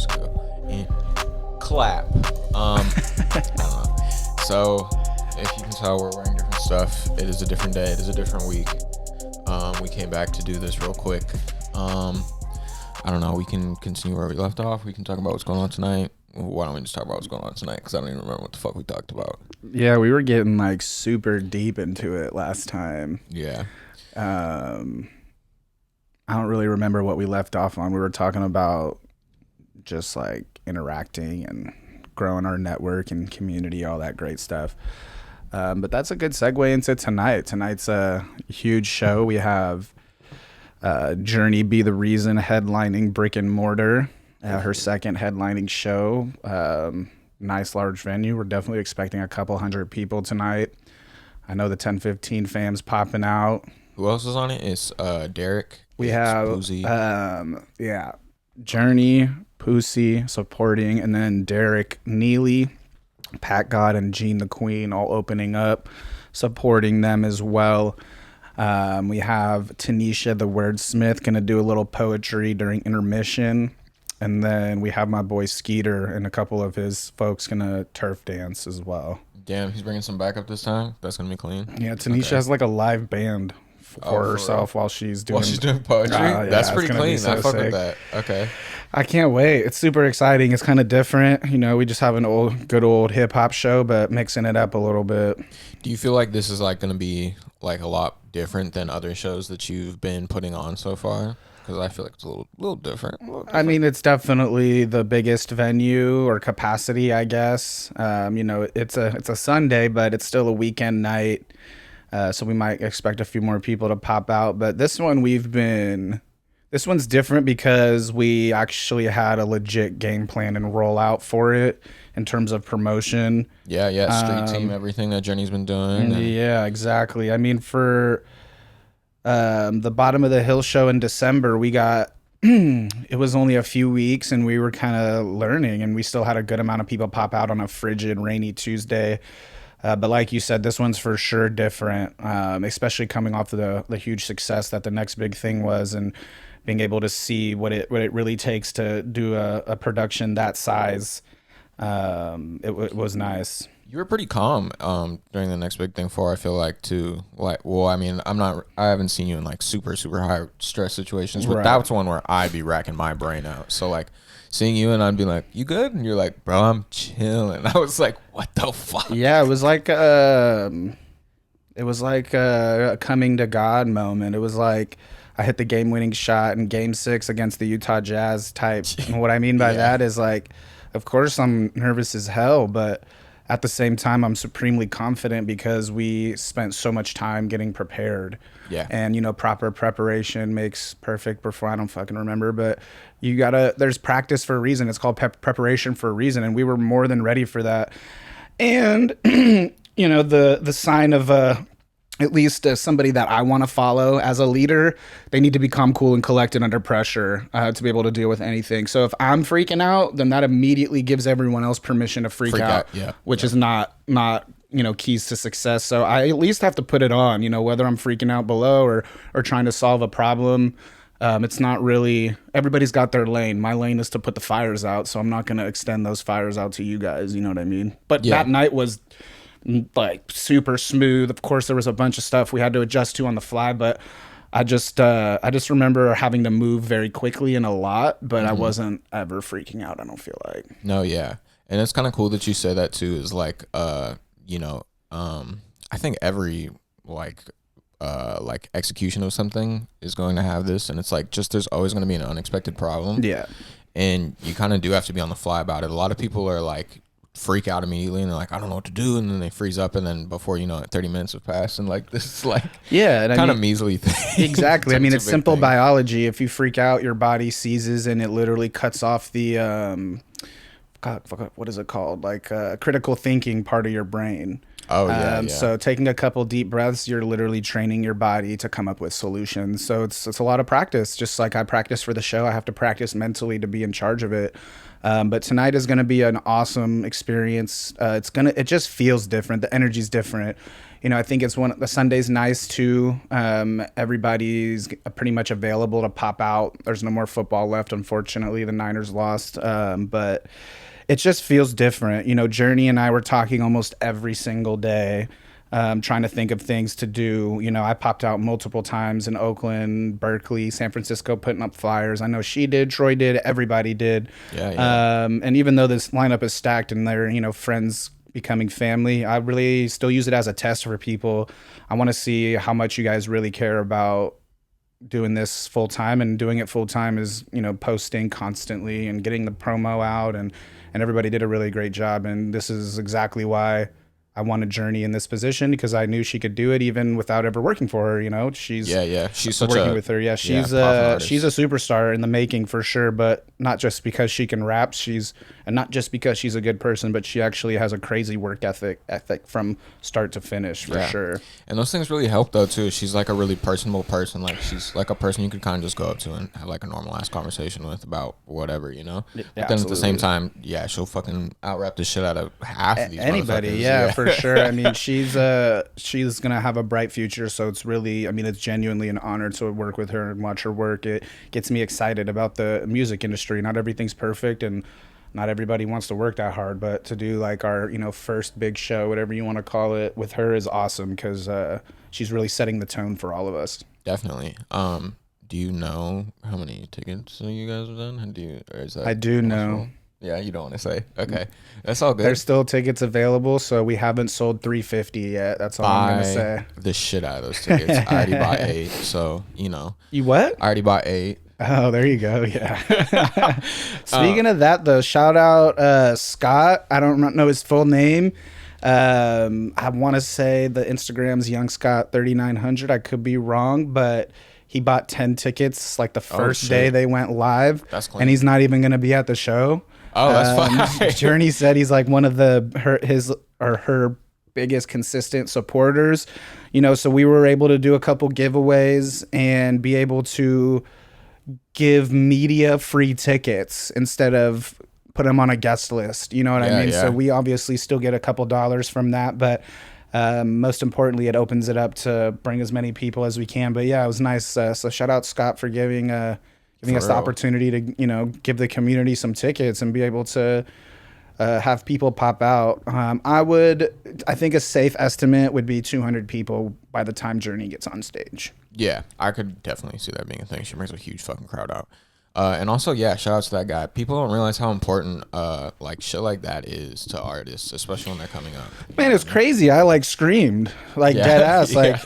Let's go. And clap. I don't know. So, if you can tell, we're wearing different stuff. It is a different day. It is a different week. We came back to do this real quick. I don't know. We can continue where we left off. We can talk about what's going on tonight. Why don't we just talk about what's going on tonight? Because I don't even remember what the fuck we talked about. Yeah, we were getting like super deep into it last time. Yeah. I don't really remember what we left off on. We were talking about just like interacting and growing our network and community, all that great stuff. But that's a good segue into tonight. Tonight's a huge show. We have Journey Be the Reason headlining Brick and Mortar, her second headlining show. Nice large venue. We're definitely expecting a couple hundred people tonight. I know the 1015 fam's popping out. Who else is on it? It's Derek. We have Journey, Pussy supporting, and then Derek Neely, Pat God, and Gene the Queen all opening up, supporting them as well. We have Tanisha the Wordsmith gonna do a little poetry during intermission, and then we have my boy Skeeter and a couple of his folks gonna turf dance as well. Damn, he's bringing some backup this time. That's gonna be clean. Yeah, Tanisha has like a live band for herself while she's doing poetry. Yeah, that's pretty clean. So I fuck sick with that. Okay. I can't wait. It's super exciting. It's kind of different. You know, we just have good old hip hop show, but mixing it up a little bit. Do you feel like this is like going to be like a lot different than other shows that you've been putting on so far? Because I feel like it's a little different. I mean, it's definitely the biggest venue or capacity, I guess. You know, it's a Sunday, but it's still a weekend night. So we might expect a few more people to pop out. But this one's different because we actually had a legit game plan and rollout for it in terms of promotion. Yeah, street team, everything that Jenny's been doing. Yeah, exactly. I mean, for the Bottom of the Hill show in December, we got it was only a few weeks and we were kind of learning, and we still had a good amount of people pop out on a frigid, rainy Tuesday. But like you said, this one's for sure different, especially coming off of the huge success that the next big thing was, and being able to see what it really takes to do a production that size. It was nice. You were pretty calm during the next big thing I feel like too. Like, well, I mean, I haven't seen you in like super high stress situations, but that's one where I'd be racking my brain out. So like seeing you and I'd be like, "You good?" And you're like, "Bro, I'm chilling." I was like, "What the fuck?" Yeah, it was like a coming to God moment. It was like I hit the game-winning shot in Game 6 against the Utah Jazz type. And what I mean by that is like, of course I'm nervous as hell, but at the same time I'm supremely confident because we spent so much time getting prepared. Yeah. And, you know, proper preparation makes perfect before. I don't fucking remember, but there's practice for a reason. It's called preparation for a reason. And we were more than ready for that. And, you know, the sign of at least somebody that I want to follow as a leader, they need to be calm, cool, and collected under pressure to be able to deal with anything. So if I'm freaking out, then that immediately gives everyone else permission to freak out. Which is not you know, keys to success. So I at least have to put it on, you know, whether I'm freaking out below or trying to solve a problem. It's not really, everybody's got their lane. My lane is to put the fires out, so I'm not going to extend those fires out to you guys. You know what I mean? But that night was like super smooth. Of course, there was a bunch of stuff we had to adjust to on the fly, but I just remember having to move very quickly and a lot, but I wasn't ever freaking out, I don't feel like. No, yeah. And it's kind of cool that you say that too, is like, you know, I think every like execution of something is going to have this, and it's like just there's always going to be an unexpected problem. Yeah. And you kind of do have to be on the fly about it. A lot of people are like freak out immediately and they're like, I don't know what to do, and then they freeze up, and then before you know it, 30 minutes have passed, and like this is like kind of measly thing. Exactly. I mean, it's simple biology. If you freak out, your body seizes and it literally cuts off the what is it called, like critical thinking part of your brain. So taking a couple deep breaths, you're literally training your body to come up with solutions. So it's a lot of practice. Just like I practice for the show, I have to practice mentally to be in charge of it. But tonight is going to be an awesome experience. It just feels different. The energy's different. I think it's the Sunday's nice too. Everybody's pretty much available to pop out. There's no more football left, unfortunately. The Niners lost, but it just feels different. Journey and I were talking almost every single day, trying to think of things to do. I popped out multiple times in Oakland, Berkeley, San Francisco, putting up flyers. I know she did, Troy did, everybody did. Yeah. And even though this lineup is stacked and they're, friends becoming family, I really still use it as a test for people. I want to see how much you guys really care about doing this full time, and doing it full time is, posting constantly and getting the promo out, and everybody did a really great job. And this is exactly why I wanted Journey in this position, because I knew she could do it even without ever working for her. She's She's such working with her. Yeah, she's a superstar in the making for sure, but not just because she can rap. And not just because she's a good person, but she actually has a crazy work ethic from start to finish for sure. And those things really help though too. She's like a really personable person. Like she's like a person you could kind of just go up to and have like a normal ass conversation with about whatever, But then at the same time, she'll fucking out rap the shit out of half of these anybody. Yeah, for sure. I mean, she's gonna have a bright future. So it's really, it's genuinely an honor to work with her and watch her work. It gets me excited about the music industry. Not everything's perfect, and not everybody wants to work that hard, but to do like our, first big show, whatever you want to call it, with her is awesome, because she's really setting the tone for all of us. Definitely. Do you know how many tickets you guys have done? I do know. Yeah, you don't want to say. Okay, that's all good. There's still tickets available, so we haven't sold 350 yet. That's all I'm gonna say. The shit out of those tickets. I already bought 8, so You what? I already bought 8. Oh, there you go. Yeah. Speaking of that, though, shout out Scott. I don't know his full name. I want to say the Instagram's Young Scott 3900. I could be wrong, but he bought 10 tickets like the first day they went live. That's clean. And he's not even going to be at the show. Oh, that's fine. Journey said he's like one of her biggest consistent supporters. So we were able to do a couple giveaways and be able to give media free tickets instead of put them on a guest list. You know what I mean? Yeah. So we obviously still get a couple dollars from that, but most importantly, it opens it up to bring as many people as we can. But yeah, it was nice. So shout out Scott for giving us the opportunity to, give the community some tickets and be able to have people pop out. I think a safe estimate would be 200 people by the time Journey gets on stage. Yeah, I could definitely see that being a thing. She brings a huge fucking crowd out. And also, shout out to that guy. People don't realize how important like shit like that is to artists, especially when they're coming up. Man, it's crazy. I like screamed like dead ass. Like,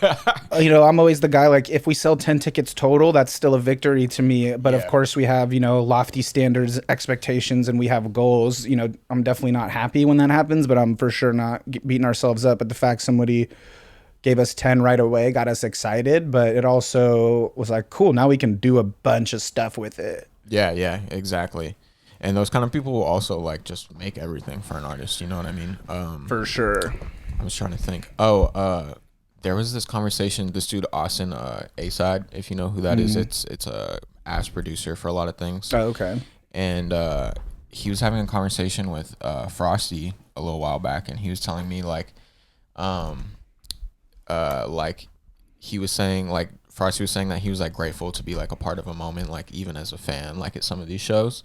I'm always the guy, like, if we sell 10 tickets total, that's still a victory to me. But of course we have, lofty standards, expectations, and we have goals. I'm definitely not happy when that happens, but I'm for sure not beating ourselves up. But the fact somebody gave us 10 right away got us excited, but it also was like, cool, now we can do a bunch of stuff with it. Yeah, exactly. And those kind of people will also like just make everything for an artist, you know what I mean? For sure. I was trying to think. There was this conversation, this dude Austin A-Side, if you know who that is, it's a ass producer for a lot of things. Oh, okay. And he was having a conversation with Frosty a little while back, and he was telling me like he was saying, like, Frosty was saying that he was like grateful to be like a part of a moment, like even as a fan, like at some of these shows.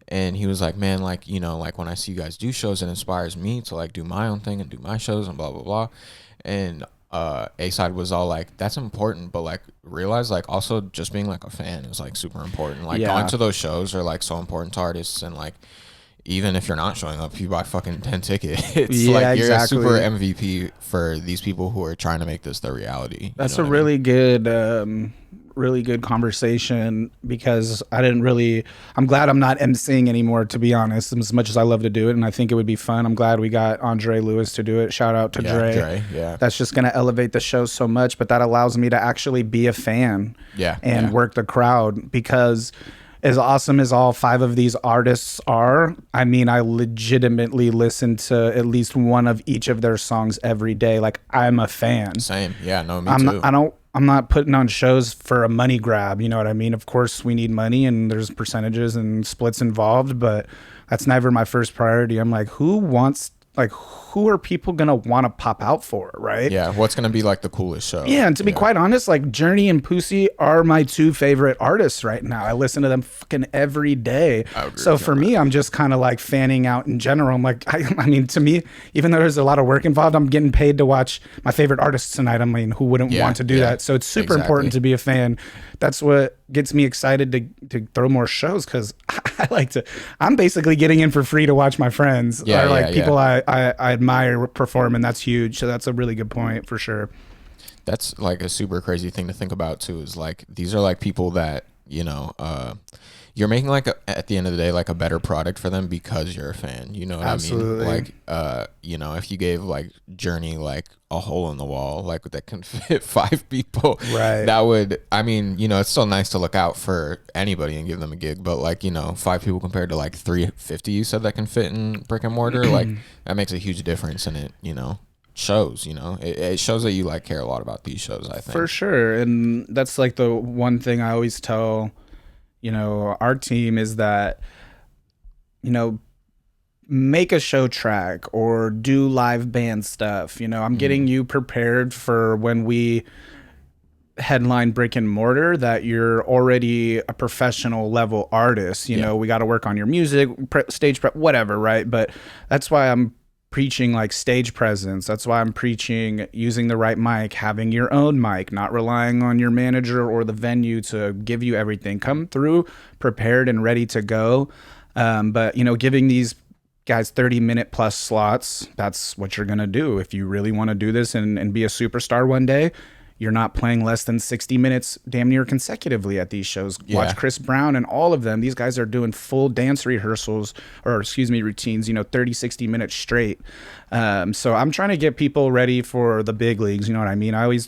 And he was like, man, like, like when I see you guys do shows, it inspires me to like do my own thing and do my shows and blah blah blah. And A-Side was all like, that's important, but like realize like also just being like a fan is like super important. Like going to those shows are like so important to artists, and like even if you're not showing up, you buy fucking 10 tickets. Like you're a super MVP for these people who are trying to make this their reality. That's a really good conversation, because I'm glad I'm not emceeing anymore, to be honest, as much as I love to do it. And I think it would be fun. I'm glad we got Andre Lewis to do it. Shout out to Dre. Yeah. That's just going to elevate the show so much, but that allows me to actually be a fan and work the crowd, because as awesome as all 5 of these artists are, I mean, I legitimately listen to at least one of each of their songs every day. Like, I'm a fan. Same. Yeah, no, me too. I'm not putting on shows for a money grab. You know what I mean? Of course, we need money and there's percentages and splits involved, but that's never my first priority. I'm like, who wants like, who are people gonna want to pop out for, right? Yeah, what's gonna be like the coolest show? Yeah, and to be quite honest, like Journey and Pussy are my two favorite artists right now. I listen to them fucking every day. So for me, I'm just kind of like fanning out in general. I'm like, I mean, to me, even though there's a lot of work involved, I'm getting paid to watch my favorite artists tonight. I mean, who wouldn't want to do that? So it's super important to be a fan. That's what gets me excited to throw more shows, because I like to. I'm basically getting in for free to watch my friends or like people I admire perform, and that's huge. So that's a really good point for sure. That's like a super crazy thing to think about too, is like these are like people that, you know, you're making like at the end of the day like a better product for them because you're a fan, you know what I mean? Like you know, if you gave like Journey like a hole in the wall like that can fit 5 people, right, that would, I mean, you know, it's still nice to look out for anybody and give them a gig, but like, you know, 5 people compared to like 350 you said that can fit in brick and mortar, like that makes a huge difference in it, you know. Shows, you know, it shows that you like care a lot about these shows, I think, for sure. And that's like the one thing I always tell, you know, our team is that, you know, make a show track or do live band stuff. You know, I'm getting you prepared for when we headline brick and mortar, that you're already a professional level artist. You know, we got to work on your music, stage prep, whatever, right? But that's why I'm preaching like stage presence. That's why I'm preaching using the right mic, having your own mic, not relying on your manager or the venue to give you everything. Come through prepared and ready to go. But, you know, giving these guys 30-minute plus slots, that's what you're going to do. If you really want to do this and be a superstar one day, you're not playing less than 60 minutes damn near consecutively at these shows. Watch Chris Brown and all of them. These guys are doing full dance rehearsals, or excuse me, routines, you know, 30, 60 minutes straight. So I'm trying to get people ready for the big leagues. You know what I mean? I always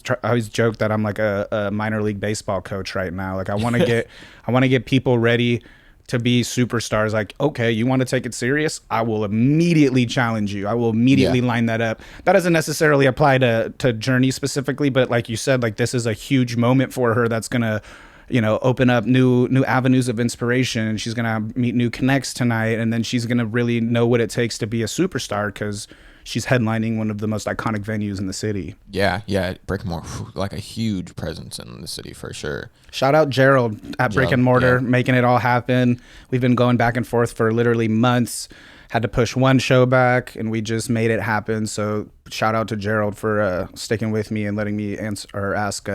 joke that I'm like a minor league baseball coach right now. Like I want to get people ready to be superstars. Like, okay, you want to take it serious? I will immediately challenge you. I will immediately line that up. That doesn't necessarily apply to Journey specifically, but like you said, like this is a huge moment for her that's gonna, you know, open up new avenues of inspiration, and she's gonna meet new connects tonight, and then she's gonna really know what it takes to be a superstar, because she's headlining one of the most iconic venues in the city. Yeah, Brick and Mortar, like a huge presence in the city for sure. Shout out Gerald at Brick and Mortar, making it all happen. We've been going back and forth for literally months. Had to push one show back, and we just made it happen. So shout out to Gerald for sticking with me and letting me answer or ask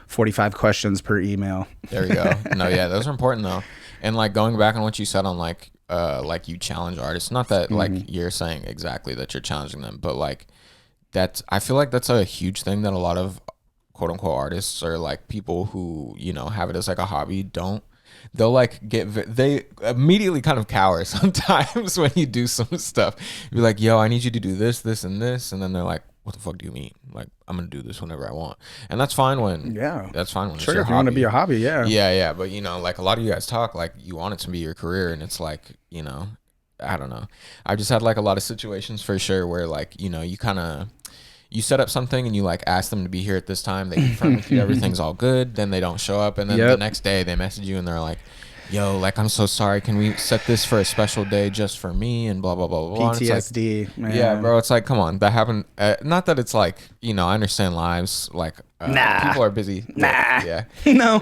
45 questions per email. There we go. No, yeah, those are important though. And like going back on what you said on like you challenge artists, not that like you're saying exactly that you're challenging them, but like that's, I feel like that's a huge thing that a lot of quote unquote artists or like people who, you know, have it as like a hobby they'll like they immediately kind of cower sometimes when you do some stuff. You're like, yo, I need you to do this, this, and this, and then they're like, what the fuck do you mean? Like, I'm gonna do this whenever I want, and that's fine when that's fine when sure, it's your if you want to be a hobby, yeah. But you know, like a lot of you guys talk like you want it to be your career, and it's like, you know, I don't know. I've just had like a lot of situations for sure where like, you know, you set up something and you like ask them to be here at this time. They confirm with you everything's all good. Then they don't show up, and then the next day they message you and they're like, yo, like, I'm so sorry. Can we set this for a special day just for me? And blah, blah, blah, blah. PTSD, like, man. Yeah, bro. It's like, come on. That happened. Not that it's like, you know, I understand lives. Like, people are busy. Yeah. No.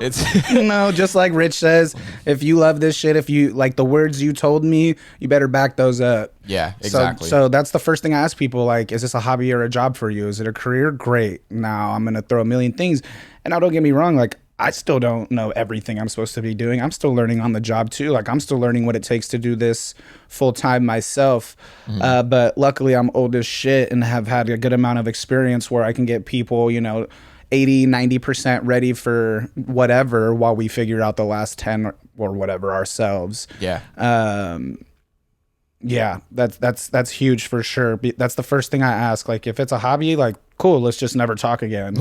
No, just like Rich says, if you love this shit, if you like the words you told me, you better back those up. Yeah, exactly. So that's the first thing I ask people, like, is this a hobby or a job for you? Is it a career? Great. Now I'm going to throw a million things. And now don't get me wrong, like, I still don't know everything I'm supposed to be doing. I'm still learning on the job too. Like I'm still learning what it takes to do this full time myself. But luckily I'm old as shit and have had a good amount of experience where I can get people, you know, 80, 90% ready for whatever while we figure out the last 10 or whatever ourselves. Yeah. Yeah, that's huge for sure. That's the first thing I ask. Like, if it's a hobby, like, cool, let's just never talk again.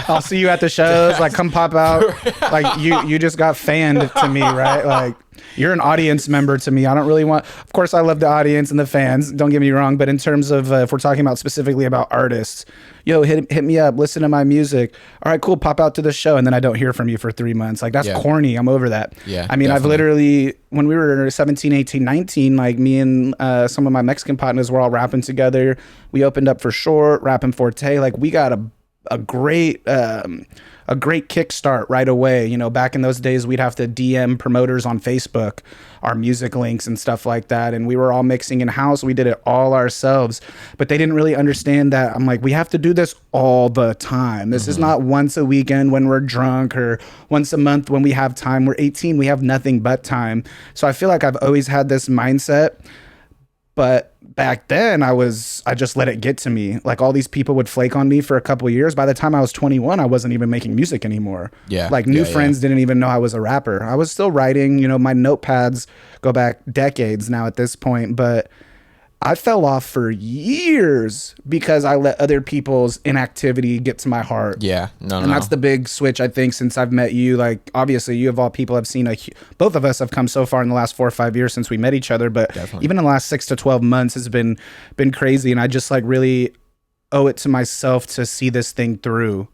I'll see you at the shows. Like, come pop out. Like, you just got fanned to me, right? Like, You're an audience member to me. I don't really want, of course, I love the audience and the fans. Don't get me wrong. But in terms of if we're talking about specifically about artists, yo, hit me up, listen to my music. All right, cool. Pop out to the show. And then I don't hear from you for 3 months. Like, that's corny. I'm over that. Yeah. I mean, definitely. I've literally, when we were 17, 18, 19, like me and some of my Mexican partners were all rapping together. We opened up for Short, Rapping Forte. Like, we got a great kickstart right away. You know, back in those days, we'd have to DM promoters on Facebook, our music links and stuff like that. And we were all mixing in house. We did it all ourselves, but they didn't really understand that. I'm like, we have to do this all the time. This is not once a weekend when we're drunk or once a month when we have time. We're 18. We have nothing but time. So I feel like I've always had this mindset. But back then I just let it get to me. Like, all these people would flake on me for a couple of years. By the time I was 21, I wasn't even making music anymore. Yeah. Like, new friends didn't even know I was a rapper. I was still writing, you know, my notepads go back decades now at this point, but I fell off for years because I let other people's inactivity get to my heart. Yeah. And that's the big switch, I think, since I've met you. Like, obviously, you of all people have seen both of us have come so far in the last 4 or 5 years since we met each other. But even in the last 6 to 12 months has been crazy. And I just like really owe it to myself to see this thing through.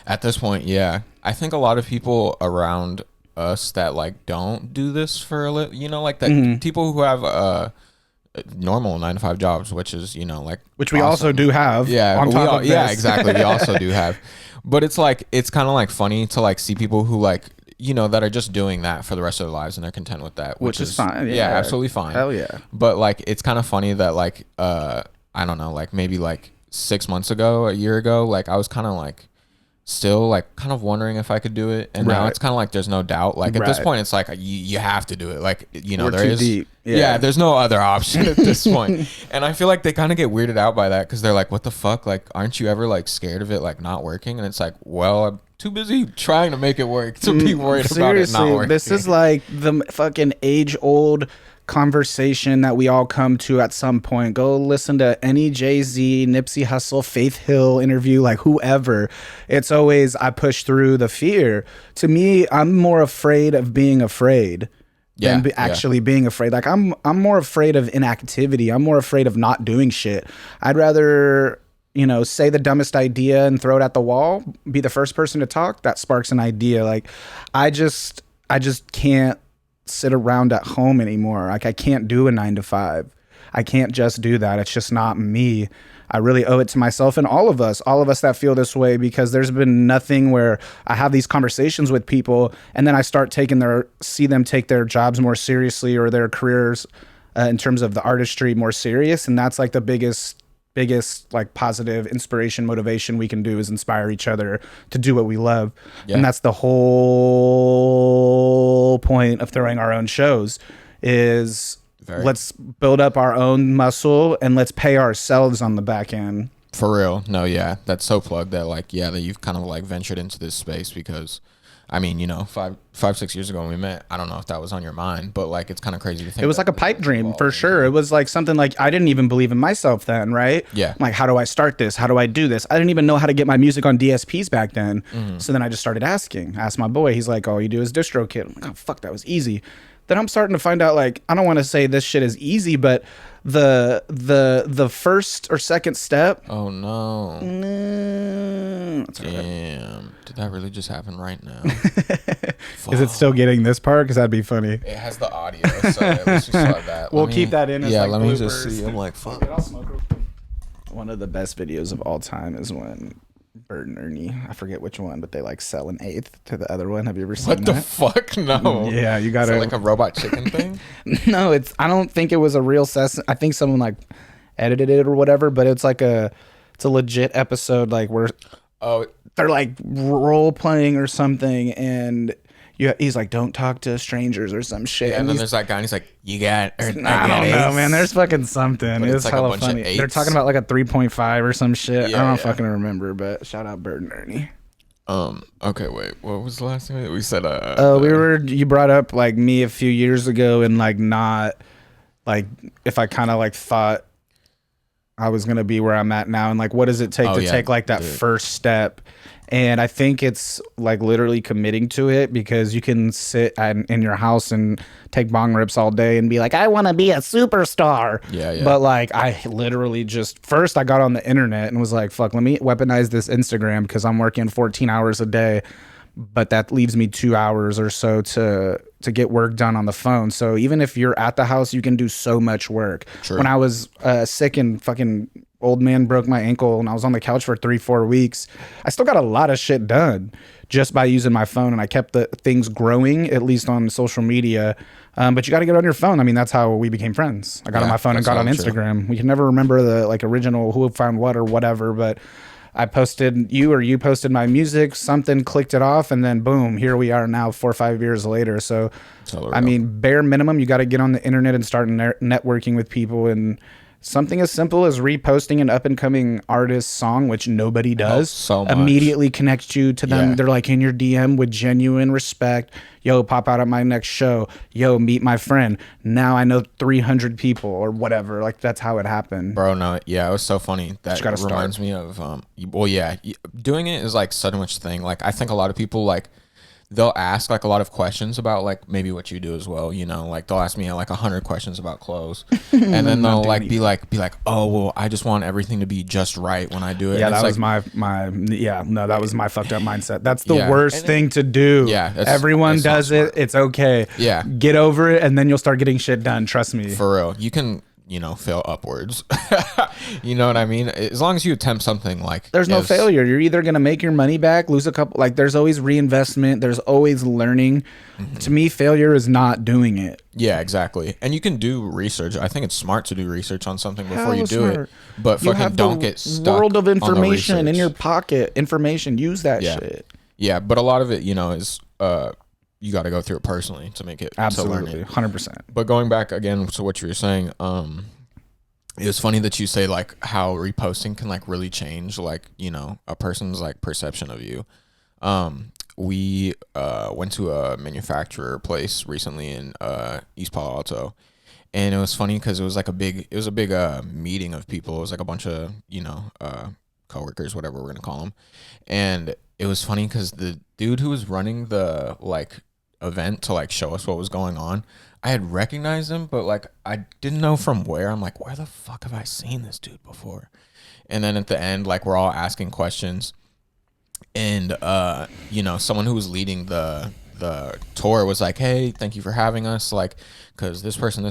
At this point, yeah. I think a lot of people around us that like don't do this for a living, you know, like that people who have normal 9-to-5 jobs, which is, you know, like, which we also do have. Yeah, on top of this. Yeah, exactly. We also do have, but it's like, it's kind of like funny to like see people who like, you know, that are just doing that for the rest of their lives and they're content with that, which is fine. Yeah, absolutely fine. Hell yeah. But like, it's kind of funny that like, I don't know, like maybe like 6 months ago, a year ago, like I was kind of like still like kind of wondering if I could do it, and now it's kind of like there's no doubt. Like at this point, it's like you have to do it. Like, you know, there is deep. Yeah, there's no other option at this point. And I feel like they kind of get weirded out by that because they're like, what the fuck? Like, aren't you ever like scared of it like not working? And it's like, well, I'm too busy trying to make it work to be worried about it not working. This is like the fucking age-old conversation that we all come to at some point. Go listen to any Jay-Z, Nipsey Hussle, Faith Hill interview, like whoever. It's always, I push through the fear. To me, I'm more afraid of being afraid than actually being afraid. Like I'm more afraid of inactivity. I'm more afraid of not doing shit. I'd rather, you know, say the dumbest idea and throw it at the wall, be the first person to talk. That sparks an idea. Like I just can't sit around at home anymore. Like I can't do a 9-to-5. I can't just do that. It's just not me. I really owe it to myself and all of us that feel this way, because there's been nothing where I have these conversations with people and then I start see them take their jobs more seriously or their careers in terms of the artistry more serious. And that's like the biggest like positive inspiration, motivation we can do is inspire each other to do what we love. And that's the whole point of throwing our own shows is let's build up our own muscle and let's pay ourselves on the back end. For real. No, yeah. That's so plugged that like, yeah, that you've kind of like ventured into this space, because I mean, you know, 6 years ago when we met, I don't know if that was on your mind, but like, it's kind of crazy to think. It was like a pipe dream for sure. It was like something like I didn't even believe in myself then, right? Yeah. I'm like, how do I start this? How do I do this? I didn't even know how to get my music on DSPs back then. So then I just started asked my boy. He's like, all you do is DistroKid. I'm like, oh, fuck, that was easy. Then I'm starting to find out, like, I don't want to say this shit is easy, but the first or second step. Oh no. Damn. Did that really just happen right now? Is it still getting this part? Because that'd be funny. It has the audio, so at least we saw that. We'll keep that in as yeah, like let me bloopers. just see. I'm like, fuck. One of the best videos of all time is when Bert and Ernie, I forget which one, but they like sell an eighth to the other one. Have you ever seen that? What the fuck? No. Yeah, you gotta. Is it like a robot chicken thing? No, I don't think it was a real session. I think someone like edited it or whatever, but it's a legit episode, like where they're like role playing or something, and he's like, don't talk to strangers or some shit. Yeah, and then there's that guy and he's like, you got I don't know, man. There's fucking something. It's like hella a bunch funny. of eights. They're talking about like a 3.5 or some shit. Yeah, I don't fucking remember, but shout out Bert and Ernie. Okay, wait. What was the last thing that we said? You brought up like me a few years ago and like not like if I kind of like thought I was going to be where I'm at now. And like, what does it take to take like that first step? And I think it's like literally committing to it, because you can sit in your house and take bong rips all day and be like, I want to be a superstar. Yeah. But like, I literally first I got on the internet and was like, fuck, let me weaponize this Instagram, because I'm working 14 hours a day, but that leaves me 2 hours or so to get work done on the phone. So even if you're at the house, you can do so much work. True. When I was sick and fucking old man broke my ankle and I was on the couch for 3-4 weeks, I still got a lot of shit done just by using my phone, and I kept the things growing, at least on social media. But you got to get on your phone. I mean, that's how we became friends. I got on my phone and got on Instagram. We can never remember the like original who found what or whatever, but I posted you, or you posted my music, something clicked it off, and then boom, here we are now 4 or 5 years later. So I mean, bare minimum, you got to get on the internet and start networking with people. And something as simple as reposting an up-and-coming artist's song, which nobody does, so much. Immediately connects you to them. Yeah. They're like in your DM with genuine respect. Yo, pop out at my next show. Yo, meet my friend. Now I know 300 people or whatever. Like, that's how it happened. Bro, no, yeah, it was so funny. That reminds me of, well, yeah, doing it is like such a much thing. Like, I think a lot of people, like, they'll ask like a lot of questions about like maybe what you do as well, you know, like they'll ask me like 100 questions about clothes, and then they'll like be like, oh well, I just want everything to be just right when I do it. Yeah, and that was like, that was my fucked up mindset. That's the worst thing to do. Yeah, everyone does it. It's okay. Yeah, get over it, and then you'll start getting shit done. Trust me. For real, you can, you know, fail upwards. You know what I mean? As long as you attempt something, like, there's no failure. You're either going to make your money back, lose a couple, like there's always reinvestment. There's always learning. To me, failure is not doing it. Yeah, exactly. And you can do research. I think it's smart to do research on something before you do smart. it. But You fucking have don't the get stuck world of on the information in research. your pocket. Information. Use that shit. Yeah, but a lot of it, you know, is you got to go through it personally to make it. Absolutely, to learn it. 100%. But going back again to what you were saying, it was funny that you say like how reposting can like really change like, you know, a person's like perception of you. We went to a manufacturer place recently in East Palo Alto, and it was funny because it was a big meeting of people. It was like a bunch of, you know, coworkers, whatever we're gonna call them, and it was funny because the dude who was running the like event to like show us what was going on, I had recognized him, but like I didn't know from where. I'm like, where the fuck have I seen this dude before? And then at the end, like we're all asking questions, and you know, someone who was leading the tour was like, hey, thank you for having us, like, because this person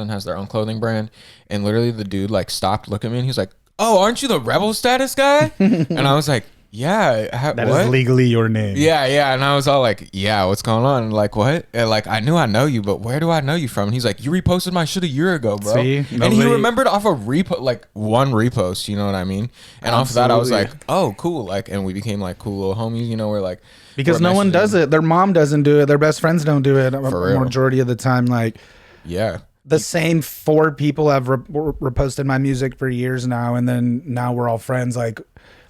has their own clothing brand. And literally the dude like stopped, looked at me, and he's like, oh, aren't you the Rebel Status guy? And I was like, yeah, that is legally your name. Yeah, and I was all like, yeah, what's going on? And like, what? And like, I knew I know you, but where do I know you from? And he's like, you reposted my shit a year ago, bro. See? And he remembered off a one repost, you know what I mean? And off of that, I was like, oh, cool. Like, and we became like cool little homies, you know, we're like, because no one does it. Their mom doesn't do it. Their best friends don't do it. For real. Majority of the time, like, yeah. The same 4 people have reposted my music for years now, and then now we're all friends. Like,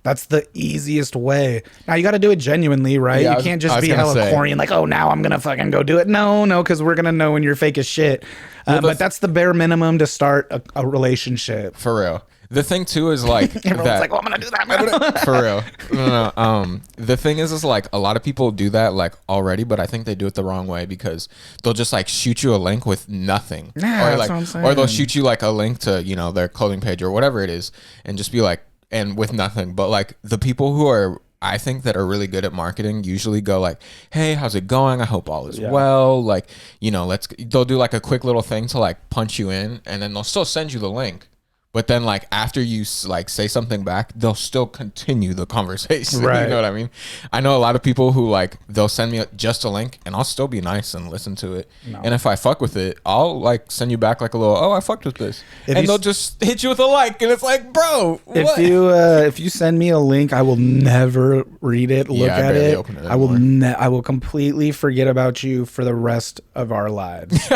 that's the easiest way. Now you got to do it genuinely, right? Yeah, you can't just be hella corny and like, oh, now I'm gonna fucking go do it. No, because we're gonna know when you're fake as shit. But that's the bare minimum to start a relationship. For real. The thing too is like everyone's like, "Oh, I'm gonna do that now." For real. No. The thing is like a lot of people do that like already, but I think they do it the wrong way because they'll just like shoot you a link with nothing, or like, that's what I'm saying. or they'll shoot you like a link to, you know, their clothing page or whatever it is, and just be like, and with nothing. But like the people who are, I think, that are really good at marketing usually go like, hey, how's it going? I hope all is well. Like, you know, they'll do like a quick little thing to like punch you in, and then they'll still send you the link. But then, like, after you, like, say something back, they'll still continue the conversation. Right. You know what I mean? I know a lot of people who, like, they'll send me just a link, and I'll still be nice and listen to it. No. And if I fuck with it, I'll, like, send you back, like, a little, oh, I fucked with this. And they'll just hit you with a like, and it's like, bro, what? If you send me a link, I will never read it, look at it. Open it I will completely forget about you for the rest of our lives.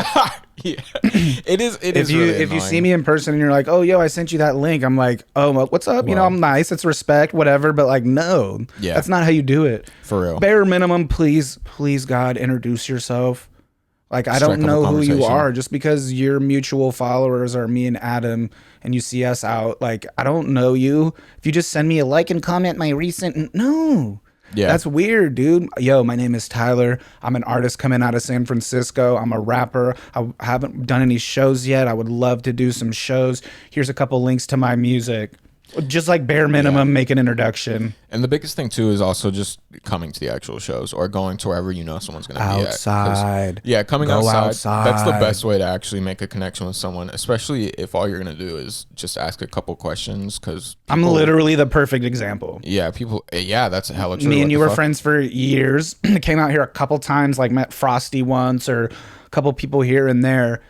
Yeah, it is. If you see me in person and you're like, oh, yo, I sent you that link, I'm like, oh, well, what's up? Well, you know, I'm nice. It's respect, whatever. But like, no, that's not how you do it. For real. Bare minimum, please, God, introduce yourself. Like, I Strike don't up a know who you conversation. are just because your mutual followers are me and Adam and you see us out. Like, I don't know you. If you just send me a like and comment my recent, no. Yeah. That's weird, dude. Yo, my name is Tyler. I'm an artist coming out of San Francisco. I'm a rapper. I haven't done any shows yet. I would love to do some shows. Here's a couple links to my music. Just like bare minimum, make an introduction. And the biggest thing too is also just coming to the actual shows or going to wherever you know someone's going to be at. Outside. Yeah, coming Go outside. That's the outside. best way to actually make a connection with someone, especially if all you're going to do is just ask a couple questions. Because I'm literally the perfect example. Yeah, that's a hella true. Me and you were friends for years. Came out here a couple times, like met Frosty once or a couple people here and there.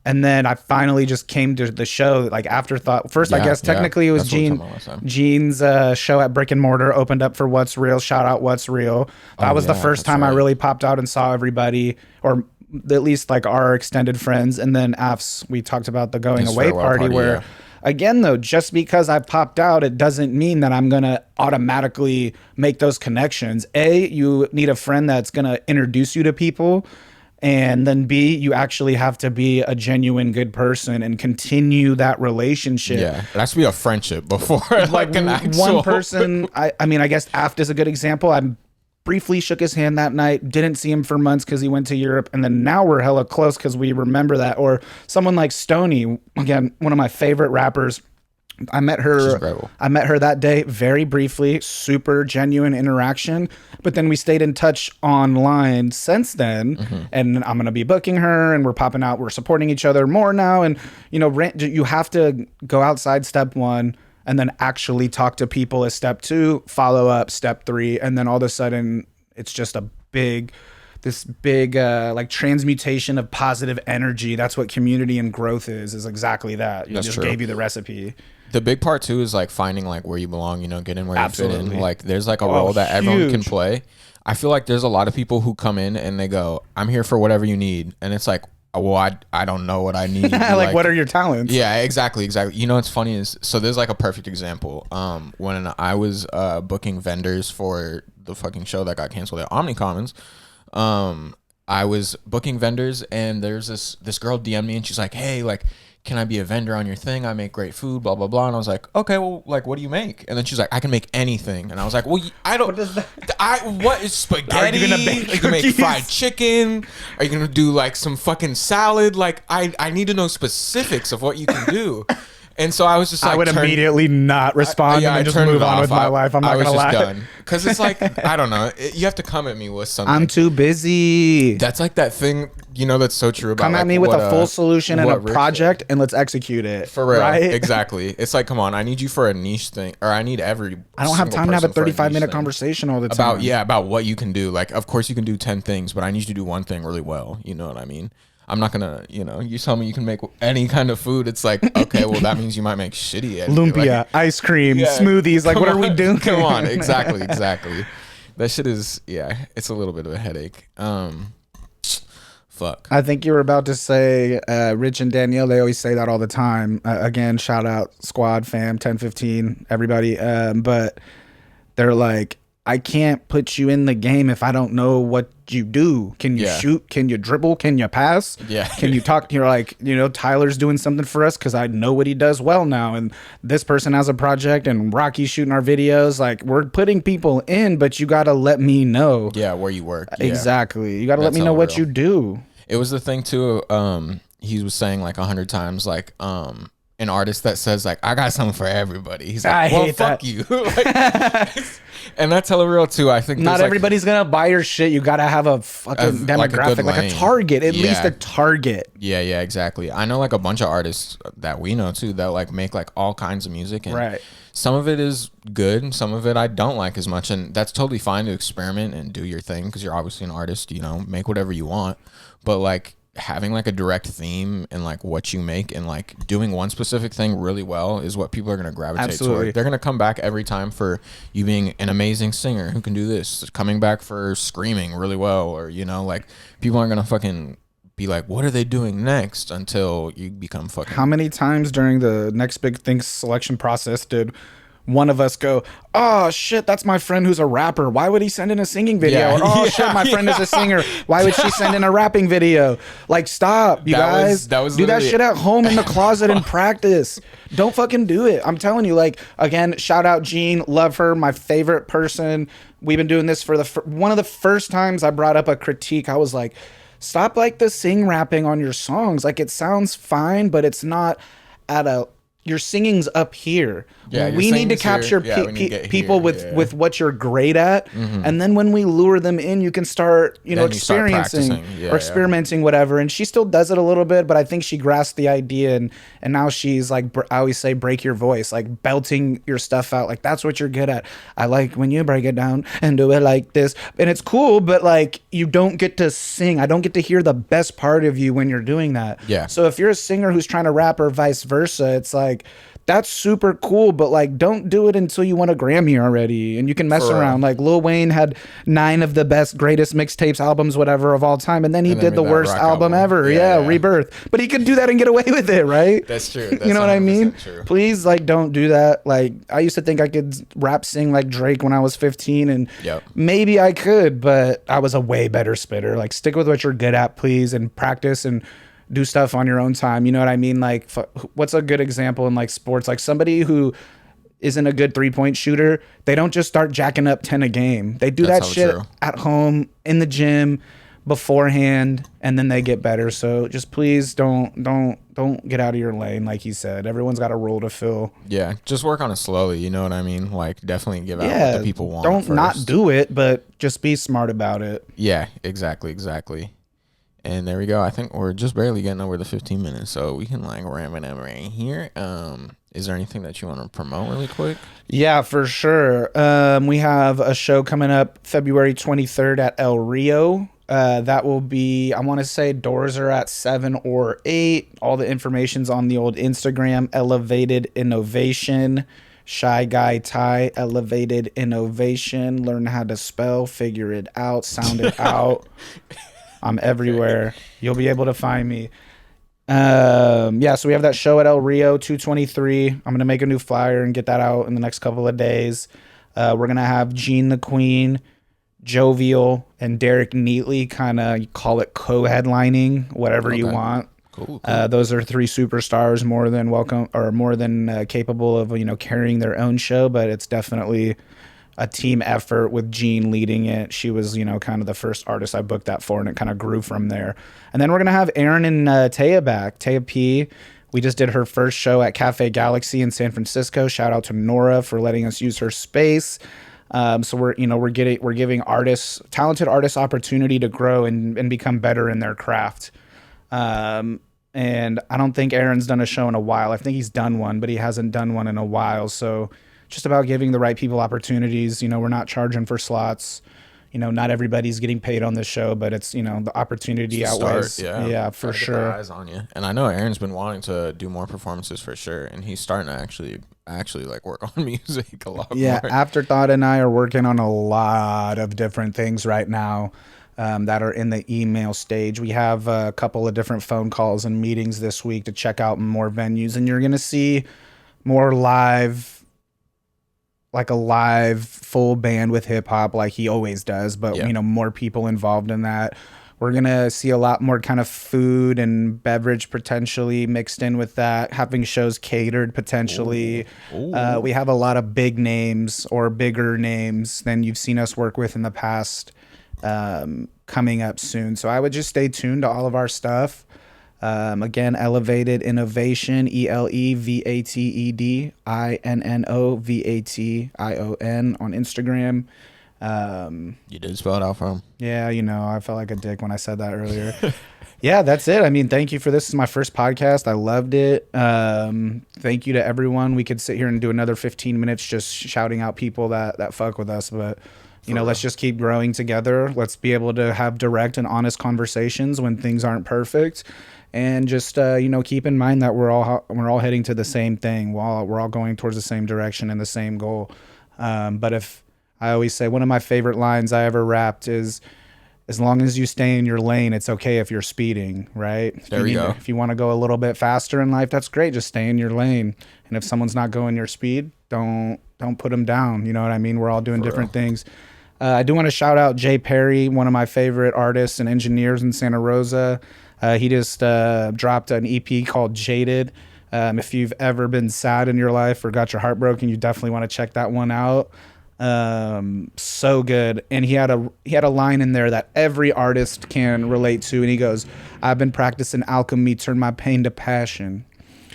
And then I finally just came to the show, like afterthought. First, I guess technically it was Gene's show at Brick and Mortar opened up for What's Real. Shout out What's Real. That was the first time I really popped out and saw everybody, or at least like our extended friends. And then AFS, we talked about the going away party where, again, though, just because I popped out, it doesn't mean that I'm going to automatically make those connections. A, you need a friend that's going to introduce you to people. And then B, you actually have to be a genuine good person and continue that relationship. Yeah, it has to be a friendship before like an actual... One person, I mean, I guess Aft is a good example. I briefly shook his hand that night, didn't see him for months because he went to Europe. And then now we're hella close because we remember that. Or someone like Stoney, again, one of my favorite rappers. I met her that day very briefly, super genuine interaction, but then we stayed in touch online since then. And I'm going to be booking her and we're popping out. We're supporting each other more now. And, you know, you have to go outside step one and then actually talk to people as step two, follow up step three. And then all of a sudden it's just this big like transmutation of positive energy. That's what community and growth is exactly that. You just gave you the recipe. The big part too is like finding like where you belong, you know, getting where you fit in. Like there's like a role that everyone can play. I feel like there's a lot of people who come in and they go, I'm here for whatever you need. And it's like, well, I don't know what I need. like what are your talents? Yeah, exactly. You know what's funny is, so there's like a perfect example. When I was booking vendors for the fucking show that got canceled at Omnicommons, I was booking vendors and there's this girl DM me and she's like, hey, like, can I be a vendor on your thing? I make great food, blah, blah, blah. And I was like, okay, well, like, what do you make? And then she's like, I can make anything. And I was like, well, I don't, what is spaghetti? Are you going to make fried chicken? Are you going to do like some fucking salad? Like, I need to know specifics of what you can do. And so I was just like, I would immediately not respond and just move on with my life. I'm not going to lie. Done. Because it's like, I don't know. You have to come at me with something. I'm too busy. That's like that thing, you know, that's so true about come at me with a full solution and a project and let's execute it. For real. Right? Exactly. It's like, come on, I need you for a niche thing, or I need I don't have time to have a 35-minute conversation all the time. About what you can do. Like, of course you can do 10 things, but I need you to do one thing really well. You know what I mean? I'm not gonna, you know, you tell me you can make any kind of food. It's like, okay, well, that means you might make shitty. Lumpia, like, ice cream, smoothies. Like, what are we doing? Come on. Exactly. That shit is, it's a little bit of a headache. Fuck. I think you were about to say, Rich and Danielle, they always say that all the time. Again, shout out squad fam, 1015, everybody. But they're like, I can't put you in the game if I don't know what you do. Can you shoot? Can you dribble? Can you pass? Yeah. Can you talk? You're like, you know, Tyler's doing something for us because I know what he does well now. And this person has a project and Rocky's shooting our videos. Like, we're putting people in, but you got to let me know. Yeah, where you work. Yeah. Exactly. You got to let me know what you do. It was the thing too. He was saying like 100 times, like, an artist that says like, I got something for everybody. He's like, well, fuck you. Like, and that's hella real too. I think not everybody's gonna buy your shit. You gotta have a fucking demographic, like a target, at least a target. Yeah, exactly. I know like a bunch of artists that we know too that like make like all kinds of music, and some of it is good and some of it I don't like as much, and that's totally fine to experiment and do your thing because you're obviously an artist. You know, make whatever you want, but like having like a direct theme and like what you make and like doing one specific thing really well is what people are going to gravitate toward. They're going to come back every time for you being an amazing singer who can do this, coming back for screaming really well, or, you know, like people aren't going to fucking be like, what are they doing next, until you become fucking. How many times during the next big thing selection process did one of us go, oh shit, that's my friend who's a rapper. Why would he send in a singing video? Yeah. Or, oh shit, my friend is a singer. Why would she send in a rapping video? Like, stop, you guys. That was do that literally- shit at home in the closet and practice. Don't fucking do it. I'm telling you, like, again, shout out Jean. Love her. My favorite person. We've been doing this for one of the first times I brought up a critique. I was like, stop like the sing rapping on your songs. Like, it sounds fine, but it's not at a, your singing's up here. Yeah, we need to singing's capture here. Yeah, we need to get people here. with what you're great at, and then when we lure them in, you can start, you know, Then you start experiencing practicing. or experimenting, whatever. And she still does it a little bit, but I think she grasped the idea, and now she's like, I always say, break your voice, like belting your stuff out. Like, that's what you're good at. I like when you break it down and do it like this, and it's cool, but like, you don't get to sing. I don't get to hear the best part of you when you're doing that. Yeah. So if you're a singer who's trying to rap or vice versa, it's like, that's super cool, but like, don't do it until you won a Grammy already, and you can mess For real. around. Like, Lil Wayne had 9 of the best, greatest mixtapes, albums, whatever of all time, and then he And then did the made that worst rock album album. ever. Yeah, yeah. Rebirth. But he could do that and get away with it, right? That's true. You know what I mean? 100% true. Please, like, don't do that. Like, I used to think I could rap sing like Drake when I was 15, and Yep. maybe I could, but I was a way better spitter. Like, stick with what you're good at, please, and practice and do stuff on your own time. You know what I mean? Like, what's a good example in like sports? Like, somebody who isn't a good 3-point shooter, they don't just start jacking up 10 a game. They do That's that shit true. at home, in the gym, beforehand, and then they get better. So just please don't get out of your lane. Like he said, everyone's got a role to fill. Yeah, just work on it slowly. You know what I mean? Like, definitely give out Yeah, what the people want. don't not first. do it, but just be smart about it. Yeah, exactly. And there we go. I think we're just barely getting over the 15 minutes, so we can like ramp it up right here. Is there anything that you want to promote really quick? Yeah, for sure. We have a show coming up February 23rd at El Rio. That will be, I want to say doors are at 7 or 8. All the information's on the old Instagram, Elevated Innovation. ShyGuyTy, Elevated Innovation. Learn how to spell, figure it out, sound it out. I'm everywhere. You'll be able to find me. Yeah, so we have that show at El Rio, 223. I'm going to make a new flyer and get that out in the next couple of days. We're going to have Jean the Queen, Jovial, and Derek Neatley, kind of call it co-headlining, whatever you Okay. want. Cool. Those are 3 superstars, more than welcome, or more than capable of, you know, carrying their own show, but it's definitely a team effort with Jean leading it. She was, you know, kind of the first artist I booked that for, and it kind of grew from there. And then we're going to have Aaron and Taya back. Taya P. We just did her first show at Cafe Galaxy in San Francisco. Shout out to Nora for letting us use her space. So we're giving artists, talented artists, opportunity to grow and become better in their craft. And I don't think Aaron's done a show in a while. I think he's done one, but he hasn't done one in a while. So just about giving the right people opportunities. You know, we're not charging for slots. You know, not everybody's getting paid on this show, but it's, you know, the opportunity outweighs. Yeah, for Gotta get sure. their eyes on you. And I know Aaron's been wanting to do more performances for sure, and he's starting to actually like work on music a lot Yeah, more. Afterthought and I are working on a lot of different things right now that are in the email stage. We have a couple of different phone calls and meetings this week to check out more venues, and you're going to see more live, like a live full band with hip hop like he always does, but Yeah. you know, more people involved in that. We're going to see a lot more kind of food and beverage potentially mixed in with that, having shows catered potentially. Ooh. We have a lot of big names or bigger names than you've seen us work with in the past coming up soon. So I would just stay tuned to all of our stuff. Again, Elevated Innovation, ELEVATEDINNOVATION on Instagram. You did spell it out for him. Yeah, you know, I felt like a dick when I said that earlier. Yeah, that's it. I mean, thank you for this. This is my first podcast. I loved it. Thank you to everyone. We could sit here and do another 15 minutes just shouting out people that fuck with us, but you know, let's just keep growing together. Let's be able to have direct and honest conversations when things aren't perfect. And just you know, keep in mind that we're all heading to the same thing. We're all going towards the same direction and the same goal. But if I always say, one of my favorite lines I ever rapped is, as long as you stay in your lane, it's okay if you're speeding, right? There we go. If you want to go a little bit faster in life, that's great. Just stay in your lane. And if someone's not going your speed, don't don't put them down. You know what I mean? We're all doing different things. I do want to shout out Jay Perry, one of my favorite artists and engineers in Santa Rosa. He just dropped an EP called Jaded. If you've ever been sad in your life or got your heart broken, you definitely want to check that one out. So good. And he had a line in there that every artist can relate to, and he goes, "I've been practicing alchemy, turn my pain to passion."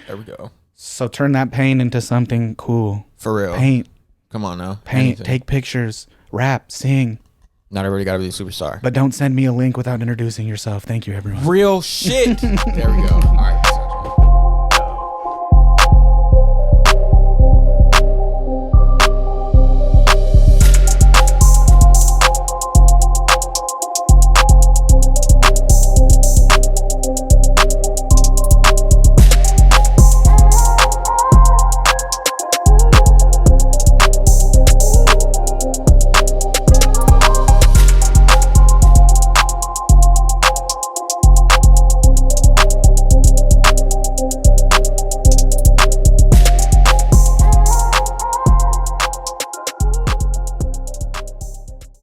There we go. So turn that pain into something cool. For real. Paint. Come on now. Paint. Anything. Take pictures. Rap. Sing. Not everybody got to be a superstar. But don't send me a link without introducing yourself. Thank you, everyone. Real shit. There we go. All right.